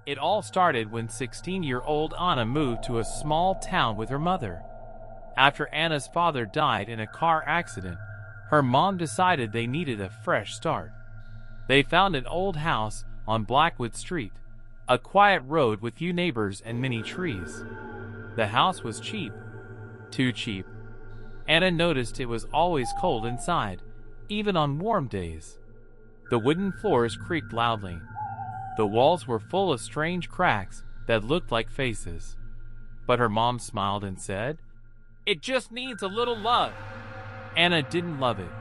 It all started when 16-year-old Anna moved to a small town with her mother. After Anna's father died in a car accident, her mom decided they needed a fresh start. They found an old house on Blackwood Street, a quiet road with few neighbors and many trees. The house was cheap. Too cheap. Anna noticed it was always cold inside, even on warm days. The wooden floors creaked loudly. The walls were full of strange cracks that looked like faces. But her mom smiled and said, "It just needs a little love." Anna didn't love it.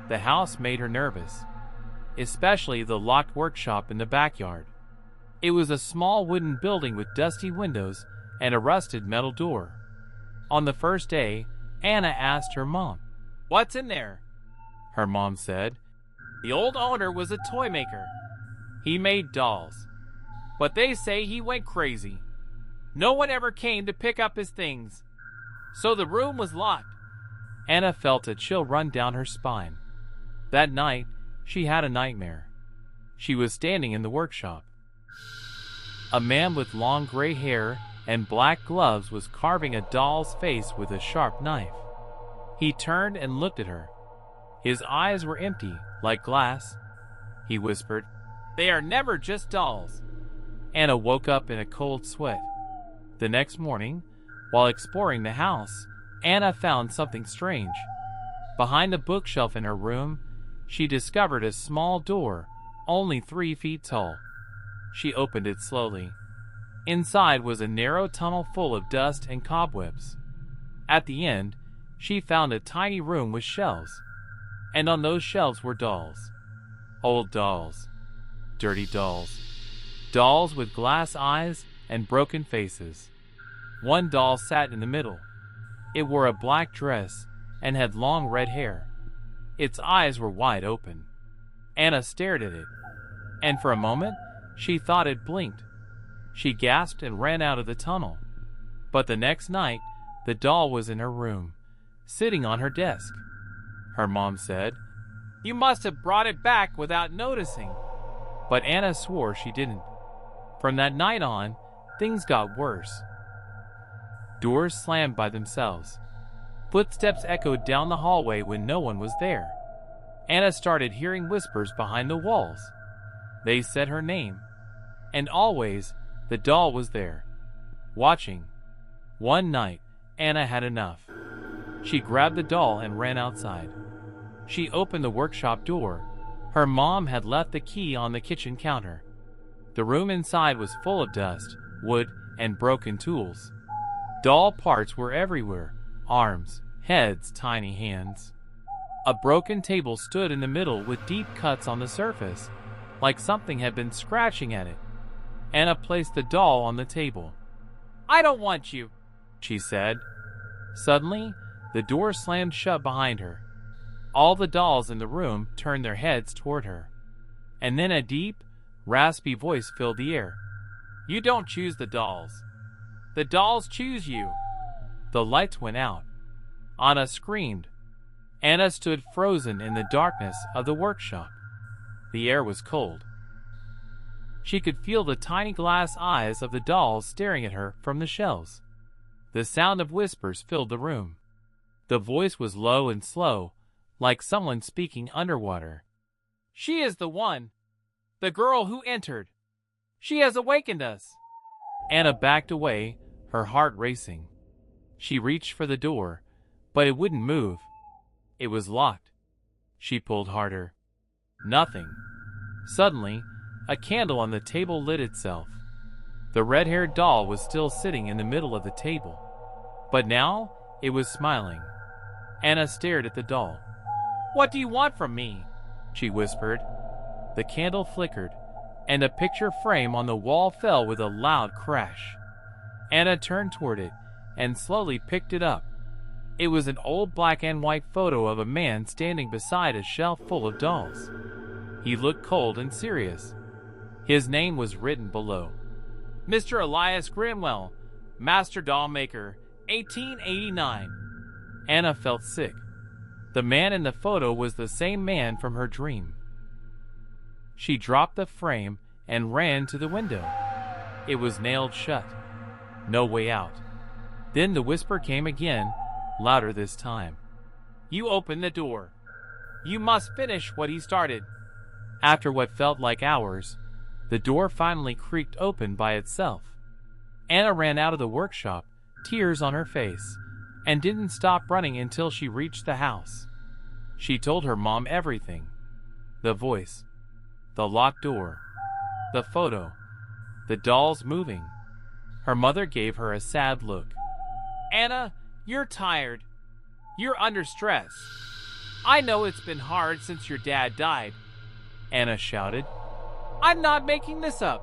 The house made her nervous, especially the locked workshop in the backyard. It was a small wooden building with dusty windows and a rusted metal door. On the first day, Anna asked her mom, "What's in there?" Her mom said, "The old owner was a toy maker. He made dolls. But they say he went crazy. No one ever came to pick up his things. So the room was locked." Anna felt a chill run down her spine. That night, she had a nightmare. She was standing in the workshop. A man with long gray hair and black gloves was carving a doll's face with a sharp knife. He turned and looked at her. His eyes were empty, like glass. He whispered, "They are never just dolls." Anna woke up in a cold sweat. The next morning, while exploring the house, Anna found something strange. Behind the bookshelf in her room, she discovered a small door, only 3 feet tall. She opened it slowly. Inside was a narrow tunnel full of dust and cobwebs. At the end, she found a tiny room with shelves, and on those shelves were dolls. Old dolls. Dirty dolls. Dolls with glass eyes and broken faces. One doll sat in the middle. It wore a black dress and had long red hair. Its eyes were wide open. Anna stared at it, and for a moment, she thought it blinked. She gasped and ran out of the tunnel. But the next night, the doll was in her room, sitting on her desk. Her mom said, "You must have brought it back without noticing." But Anna swore she didn't. From that night on, things got worse. Doors slammed by themselves. Footsteps echoed down the hallway when no one was there. Anna started hearing whispers behind the walls. They said her name. And always, the doll was there, watching. One night, Anna had enough. She grabbed the doll and ran outside. She opened the workshop door. Her mom had left the key on the kitchen counter. The room inside was full of dust, wood, and broken tools. Doll parts were everywhere: arms, heads, tiny hands. A broken table stood in the middle with deep cuts on the surface, like something had been scratching at it. Anna placed the doll on the table. "I don't want you," she said. Suddenly, the door slammed shut behind her. All the dolls in the room turned their heads toward her. And then a deep, raspy voice filled the air. "You don't choose the dolls. The dolls choose you." The lights went out. Anna screamed. Anna stood frozen in the darkness of the workshop. The air was cold. She could feel the tiny glass eyes of the dolls staring at her from the shelves. The sound of whispers filled the room. The voice was low and slow, like someone speaking underwater. "She is the one. The girl who entered. She has awakened us." Anna backed away, her heart racing. She reached for the door, but it wouldn't move. It was locked. She pulled harder. Nothing. Suddenly, a candle on the table lit itself. The red-haired doll was still sitting in the middle of the table, but now it was smiling. Anna stared at the doll. "What do you want from me?" she whispered. The candle flickered, and a picture frame on the wall fell with a loud crash. Anna turned toward it and slowly picked it up. It was an old black and white photo of a man standing beside a shelf full of dolls. He looked cold and serious. His name was written below. "Mr. Elias Grimwell, Master Dollmaker, 1889. Anna felt sick. The man in the photo was the same man from her dream. She dropped the frame and ran to the window. It was nailed shut. No way out. Then the whisper came again, louder this time. "You open the door. You must finish what he started." After what felt like hours, the door finally creaked open by itself. Anna ran out of the workshop, tears on her face, and didn't stop running until she reached the house. She told her mom everything. The voice, the locked door, the photo, the dolls moving. Her mother gave her a sad look. "Anna, you're tired. You're under stress. I know it's been hard since your dad died," Anna shouted. "I'm not making this up,"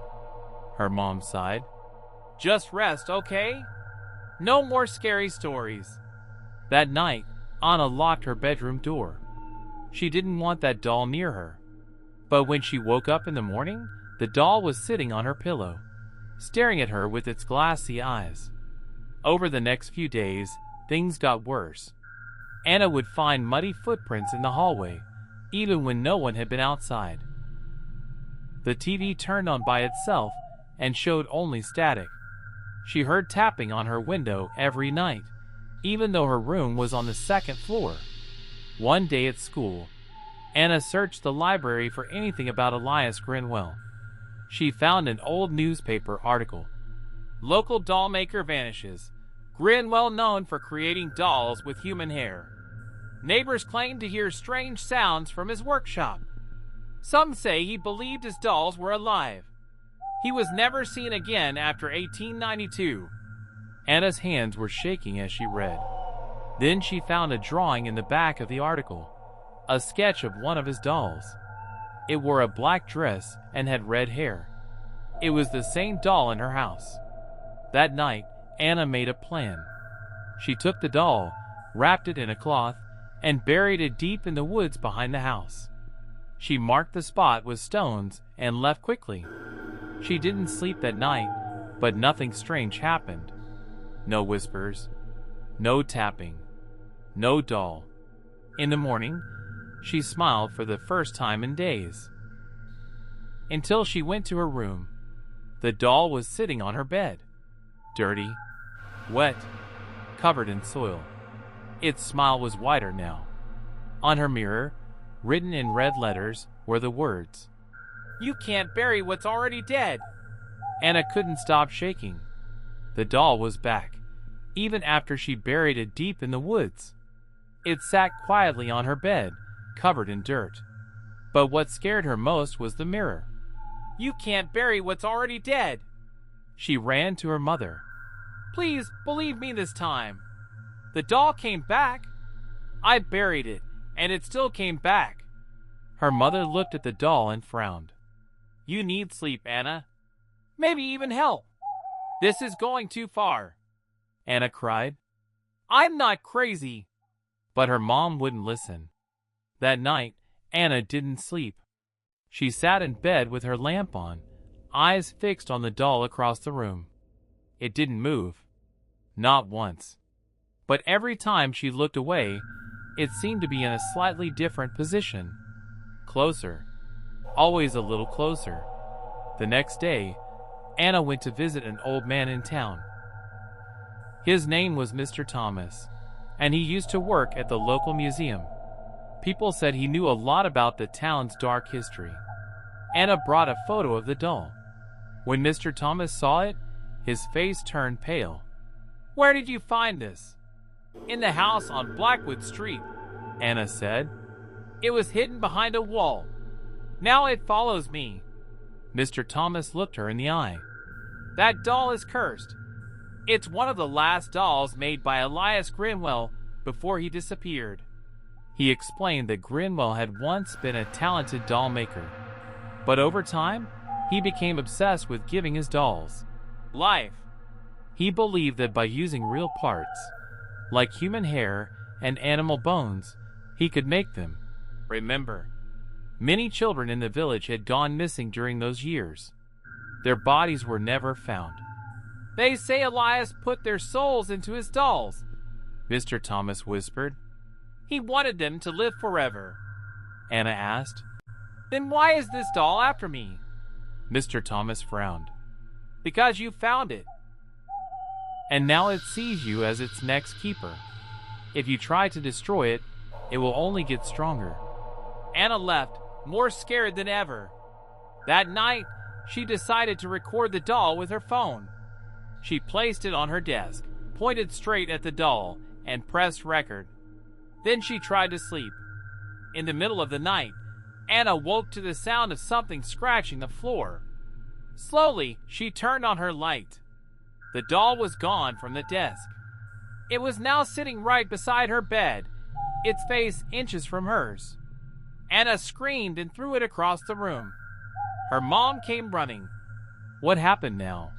her mom sighed. "Just rest, okay? No more scary stories." That night, Anna locked her bedroom door. She didn't want that doll near her. But when she woke up in the morning, the doll was sitting on her pillow, staring at her with its glassy eyes. Over the next few days, things got worse. Anna would find muddy footprints in the hallway, even when no one had been outside. The TV turned on by itself and showed only static. She heard tapping on her window every night, even though her room was on the second floor. One day at school, Anna searched the library for anything about Elias Grinwell. She found an old newspaper article. "Local dollmaker vanishes. Grinwell known for creating dolls with human hair. Neighbors claim to hear strange sounds from his workshop. Some say he believed his dolls were alive. He was never seen again after 1892. Anna's hands were shaking as she read. Then she found a drawing in the back of the article, a sketch of one of his dolls. It wore a black dress and had red hair. It was the same doll in her house. That night, Anna made a plan. She took the doll, wrapped it in a cloth, and buried it deep in the woods behind the house. She marked the spot with stones and left quickly. She didn't sleep that night, but nothing strange happened. No whispers, no tapping, no doll. In the morning, she smiled for the first time in days. Until she went to her room. The doll was sitting on her bed, dirty, wet, covered in soil. Its smile was wider now. On her mirror, written in red letters, were the words, "You can't bury what's already dead." Anna couldn't stop shaking. The doll was back, even after she buried it deep in the woods. It sat quietly on her bed, covered in dirt. But what scared her most was the mirror. "You can't bury what's already dead." She ran to her mother. "Please believe me this time. The doll came back. I buried it, and it still came back." Her mother looked at the doll and frowned. "You need sleep, Anna. Maybe even help. This is going too far," Anna cried. "I'm not crazy." But her mom wouldn't listen. That night, Anna didn't sleep. She sat in bed with her lamp on, eyes fixed on the doll across the room. It didn't move. Not once. But every time she looked away, it seemed to be in a slightly different position. Closer. Always a little closer. The next day, Anna went to visit an old man in town. His name was Mr. Thomas, and he used to work at the local museum. People said he knew a lot about the town's dark history. Anna brought a photo of the doll. When Mr. Thomas saw it, his face turned pale. "Where did you find this?" "In the house on Blackwood Street," Anna said. "It was hidden behind a wall. Now it follows me." Mr. Thomas looked her in the eye. "That doll is cursed. It's one of the last dolls made by Elias Grinwell before he disappeared." He explained that Grinwell had once been a talented doll maker. But over time, he became obsessed with giving his dolls life. He believed that by using real parts, like human hair and animal bones, he could make them remember. Many children in the village had gone missing during those years. Their bodies were never found. "They say Elias put their souls into his dolls," Mr. Thomas whispered. "He wanted them to live forever." Anna asked. "Then why is this doll after me?" Mr. Thomas frowned. Because you found it. And now it sees you as its next keeper. If you try to destroy it, it will only get stronger. Anna left, more scared than ever. That night, she decided to record the doll with her phone. She placed it on her desk, pointed straight at the doll, and pressed record. Then she tried to sleep. In the middle of the night, Anna woke to the sound of something scratching the floor. Slowly, she turned on her light. The doll was gone from the desk. It was now sitting right beside her bed, its face inches from hers. Anna screamed and threw it across the room. Her mom came running. What happened now?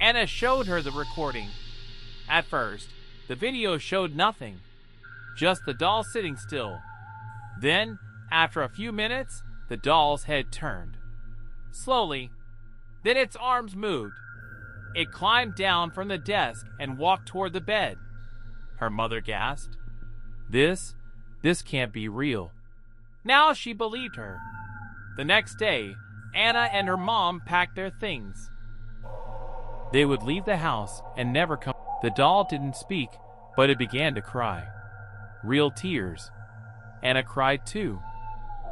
Anna showed her the recording. At first, the video showed nothing, just the doll sitting still. Then, after a few minutes, the doll's head turned. Slowly, then its arms moved. It climbed down from the desk and walked toward the bed. Her mother gasped. This can't be real. Now she believed her. The next day, Anna and her mom packed their things. They would leave the house and never come. The doll didn't speak, but it began to cry. Real tears. Anna cried too.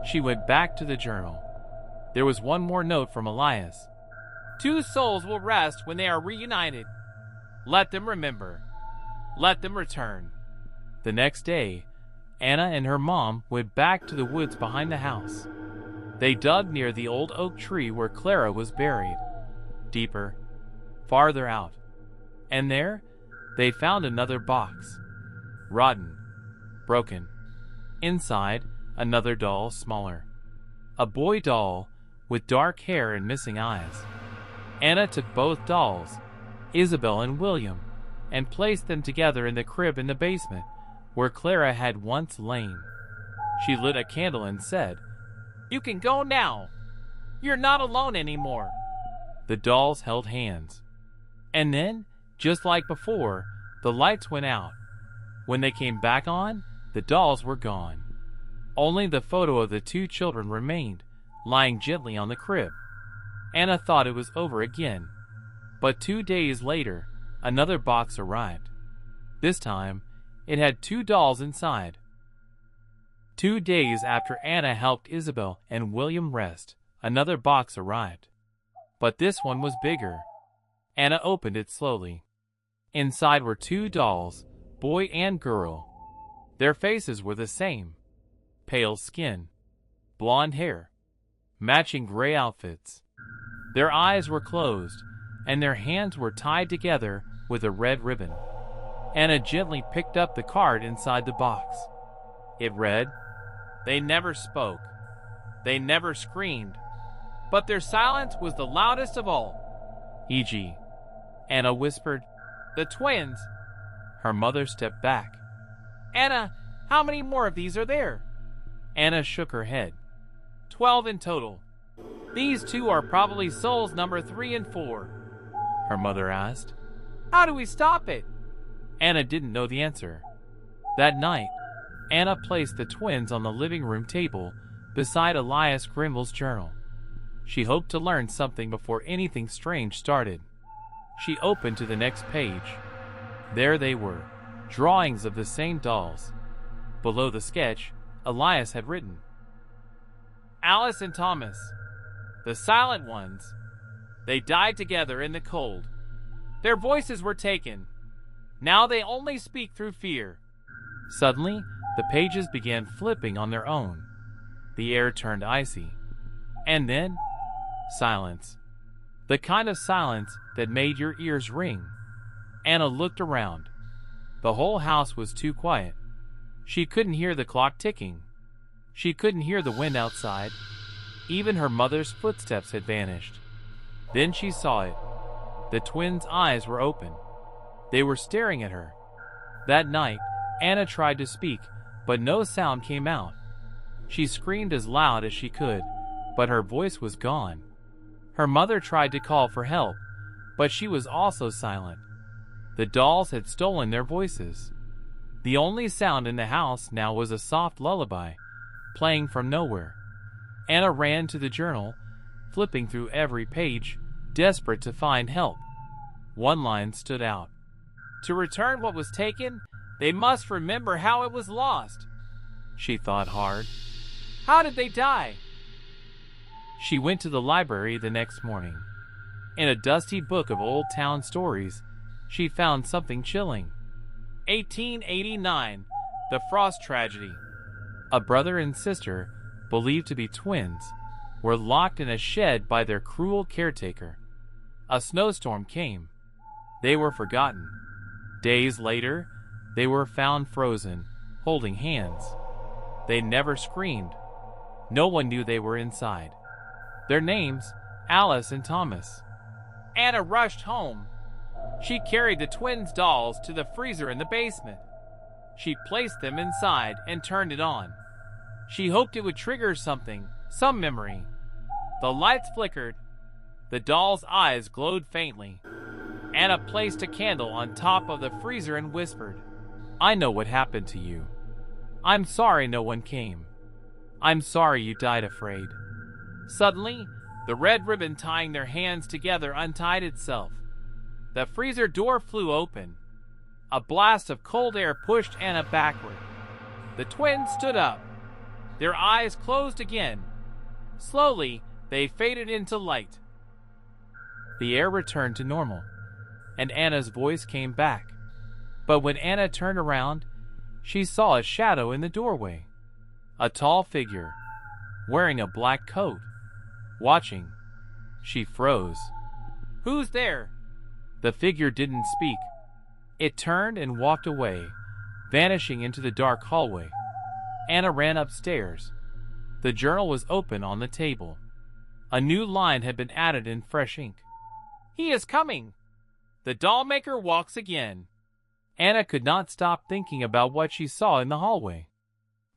She went back to the journal. There was one more note from Elias. 2 souls will rest when they are reunited. Let them remember. Let them return. The next day, Anna and her mom went back to the woods behind the house. They dug near the old oak tree where Clara was buried. Deeper, farther out. And there, they found another box. Rotten, broken. Inside, another doll smaller. A boy doll with dark hair and missing eyes. Anna took both dolls, Isabel and William, and placed them together in the crib in the basement where Clara had once lain. She lit a candle and said, "You can go now. You're not alone anymore." The dolls held hands. And then, just like before, the lights went out. When they came back on, the dolls were gone. Only the photo of the 2 children remained, lying gently on the crib. Anna thought it was over again. But 2 days later, another box arrived. This time, it had 2 dolls inside. 2 days after Anna helped Isabel and William rest, another box arrived. But this one was bigger. Anna opened it slowly. Inside were 2 dolls, boy and girl. Their faces were the same. Pale skin, blonde hair, matching gray outfits. Their eyes were closed, and their hands were tied together with a red ribbon. Anna gently picked up the card inside the box. It read, "They never spoke. They never screamed. But their silence was the loudest of all." E.g., Anna whispered, "The twins." Her mother stepped back. "Anna, how many more of these are there?" Anna shook her head. 12 in total. These 2 are probably souls number 3 and 4. Her mother asked. "How do we stop it?" Anna didn't know the answer. That night, Anna placed the twins on the living room table beside Elias Grimmel's journal. She hoped to learn something before anything strange started. She opened to the next page. There they were, drawings of the same dolls. Below the sketch, Elias had written, "Alice and Thomas, the silent ones. They died together in the cold. Their voices were taken. Now they only speak through fear." Suddenly, the pages began flipping on their own. The air turned icy. And then, silence. The kind of silence that made your ears ring. Anna looked around. The whole house was too quiet. She couldn't hear the clock ticking. She couldn't hear the wind outside. Even her mother's footsteps had vanished. Then she saw it. The twins' eyes were open. They were staring at her. That night, Anna tried to speak, but no sound came out. She screamed as loud as she could, but her voice was gone. Her mother tried to call for help, but she was also silent. The dolls had stolen their voices. The only sound in the house now was a soft lullaby, playing from nowhere. Anna ran to the journal, flipping through every page, desperate to find help. One line stood out. To return what was taken, they must remember how it was lost. She thought hard. How did they die? She went to the library the next morning. In a dusty book of old town stories, she found something chilling. 1889, the Frost Tragedy. A brother and sister, believed to be twins, were locked in a shed by their cruel caretaker. A snowstorm came. They were forgotten. Days later, they were found frozen, holding hands. They never screamed. No one knew they were inside. Their names, Alice and Thomas. Anna rushed home. She carried the twins' dolls to the freezer in the basement. She placed them inside and turned it on. She hoped it would trigger something, some memory. The lights flickered. The dolls' eyes glowed faintly. Anna placed a candle on top of the freezer and whispered, I know what happened to you. I'm sorry no one came. I'm sorry you died afraid. Suddenly, the red ribbon tying their hands together untied itself. The freezer door flew open. A blast of cold air pushed Anna backward. The twins stood up. Their eyes closed again. Slowly, they faded into light. The air returned to normal, and Anna's voice came back. But when Anna turned around, she saw a shadow in the doorway. A tall figure, wearing a black coat, watching. She froze. Who's there? The figure didn't speak. It turned and walked away, vanishing into the dark hallway. Anna ran upstairs. The journal was open on the table. A new line had been added in fresh ink. He is coming! The Dollmaker walks again. Anna could not stop thinking about what she saw in the hallway.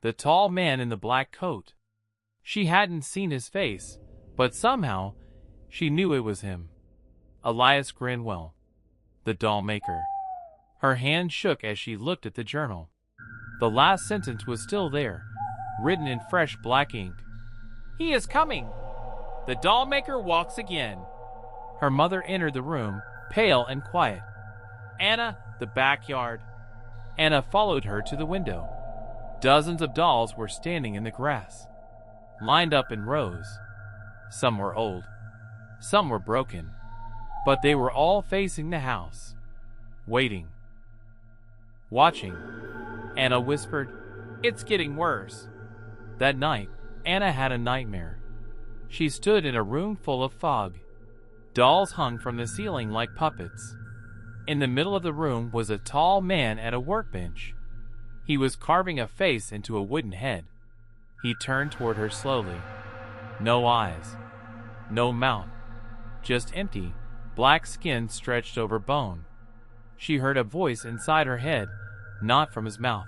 The tall man in the black coat. She hadn't seen his face, but somehow she knew it was him. Elias Grinwell, the Dollmaker. Her hand shook as she looked at the journal. The last sentence was still there, written in fresh black ink. He is coming! The Dollmaker walks again. Her mother entered the room, pale and quiet. Anna, the backyard. Anna followed her to the window. Dozens of dolls were standing in the grass, lined up in rows. Some were old, some were broken, but they were all facing the house, waiting, watching. Anna whispered, It's getting worse. That night, Anna had a nightmare. She stood in a room full of fog. Dolls hung from the ceiling like puppets. In the middle of the room was a tall man at a workbench. He was carving a face into a wooden head. He turned toward her slowly. No eyes, no mouth, just empty, black skin stretched over bone. She heard a voice inside her head, not from his mouth.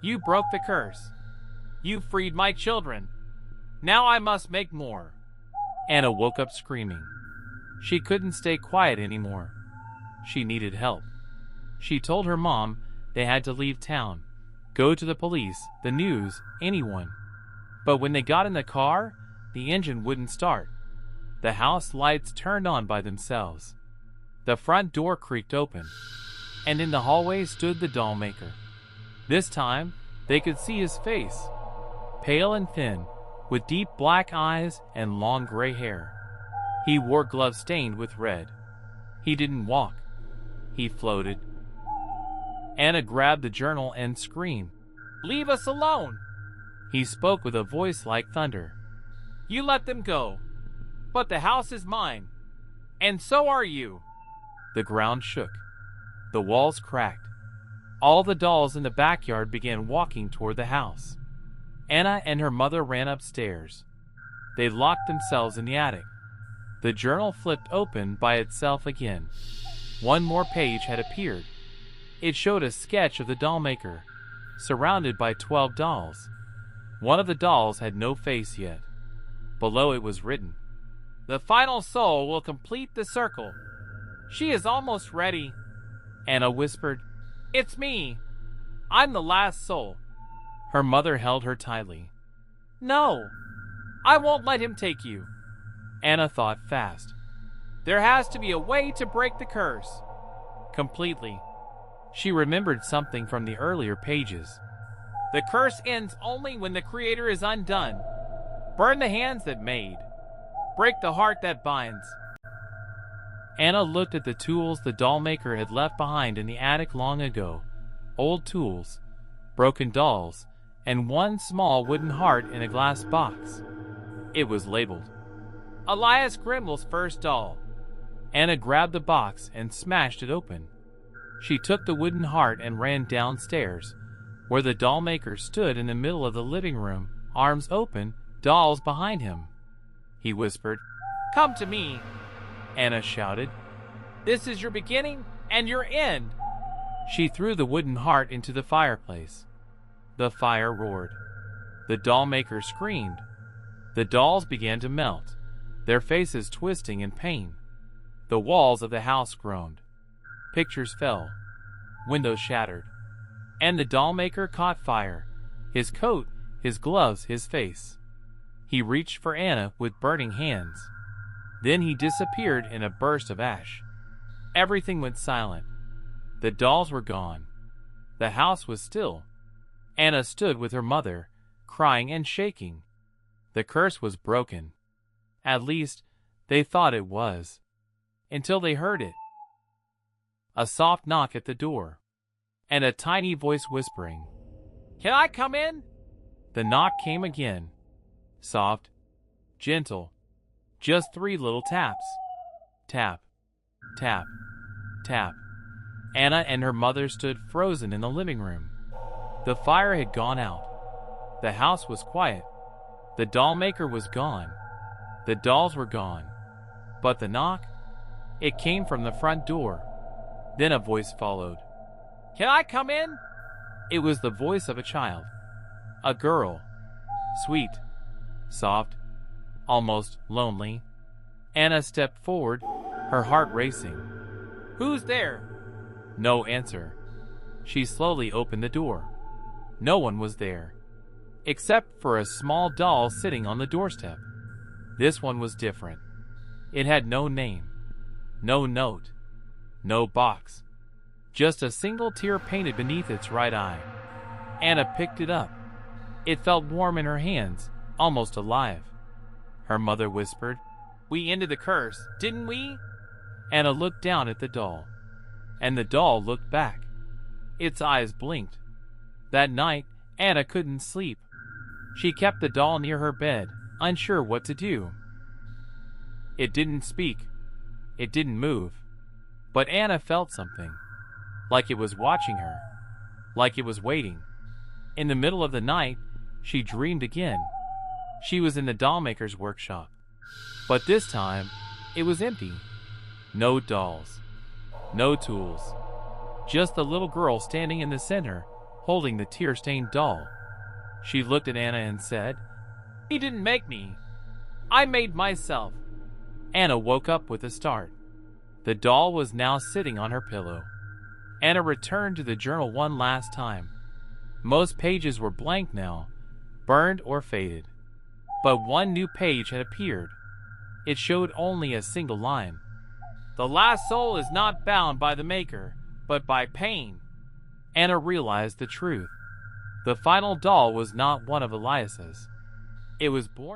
You broke the curse. You freed my children. Now I must make more. Anna woke up screaming. She couldn't stay quiet anymore. She needed help. She told her mom they had to leave town, go to the police, the news, anyone. But when they got in the car, the engine wouldn't start. The house lights turned on by themselves. The front door creaked open, and in the hallway stood the Dollmaker. This time, they could see his face, pale and thin, with deep black eyes and long gray hair. He wore gloves stained with red. He didn't walk. He floated. Anna grabbed the journal and screamed, Leave us alone! He spoke with a voice like thunder. You let them go, but the house is mine, and so are you. The ground shook. The walls cracked. All the dolls in the backyard began walking toward the house. Anna and her mother ran upstairs. They locked themselves in the attic. The journal flipped open by itself again. One more page had appeared. It showed a sketch of the Dollmaker, surrounded by 12 dolls. One of the dolls had no face yet. Below it was written, The final soul will complete the circle. She is almost ready. Anna whispered, It's me. I'm the last soul. Her mother held her tightly. No, I won't let him take you. Anna thought fast. There has to be a way to break the curse. Completely. She remembered something from the earlier pages. The curse ends only when the creator is undone. Burn the hands that made. Break the heart that binds. Anna looked at the tools the dollmaker had left behind in the attic long ago. Old tools, broken dolls, and one small wooden heart in a glass box. It was labeled Elias Grimmel's first doll. Anna grabbed the box and smashed it open. She took the wooden heart and ran downstairs, where the dollmaker stood in the middle of the living room, arms open, dolls behind him. He whispered, "Come to me," Anna shouted. "This is your beginning and your end." She threw the wooden heart into the fireplace. The fire roared. The dollmaker screamed. The dolls began to melt, their faces twisting in pain. The walls of the house groaned. Pictures fell. Windows shattered. And the dollmaker caught fire. His coat, his gloves, his face. He reached for Anna with burning hands. Then he disappeared in a burst of ash. Everything went silent. The dolls were gone. The house was still. Anna stood with her mother, crying and shaking. The curse was broken. At least, they thought it was. Until they heard it. A soft knock at the door. And a tiny voice whispering, "Can I come in?" The knock came again. Soft, gentle, just 3 little taps. Tap, tap, tap. Anna and her mother stood frozen in the living room. The fire had gone out. The house was quiet. The dollmaker was gone. The dolls were gone. But the knock? It came from the front door. Then a voice followed. "Can I come in?" It was the voice of a child. A girl. Sweet. Soft. Almost lonely. Anna stepped forward, her heart racing. "Who's there?" No answer. She slowly opened the door. No one was there, except for a small doll sitting on the doorstep. This one was different. It had no name, no note, no box. Just a single tear painted beneath its right eye. Anna picked it up. It felt warm in her hands, almost alive. Her mother whispered, "We ended the curse, didn't we?" Anna looked down at the doll, and the doll looked back. Its eyes blinked. That night, Anna couldn't sleep. She kept the doll near her bed, unsure what to do. It didn't speak. It didn't move. But Anna felt something. Like it was watching her. Like it was waiting. In the middle of the night, she dreamed again. She was in the dollmaker's workshop. But this time, it was empty. No dolls. No tools. Just the little girl standing in the center, holding the tear-stained doll. She looked at Anna and said, "He didn't make me. I made myself." Anna woke up with a start. The doll was now sitting on her pillow. Anna returned to the journal one last time. Most pages were blank now, burned or faded. But one new page had appeared. It showed only a single line. "The last soul is not bound by the maker, but by pain." Anna realized the truth. The final doll was not one of Elias's. It was born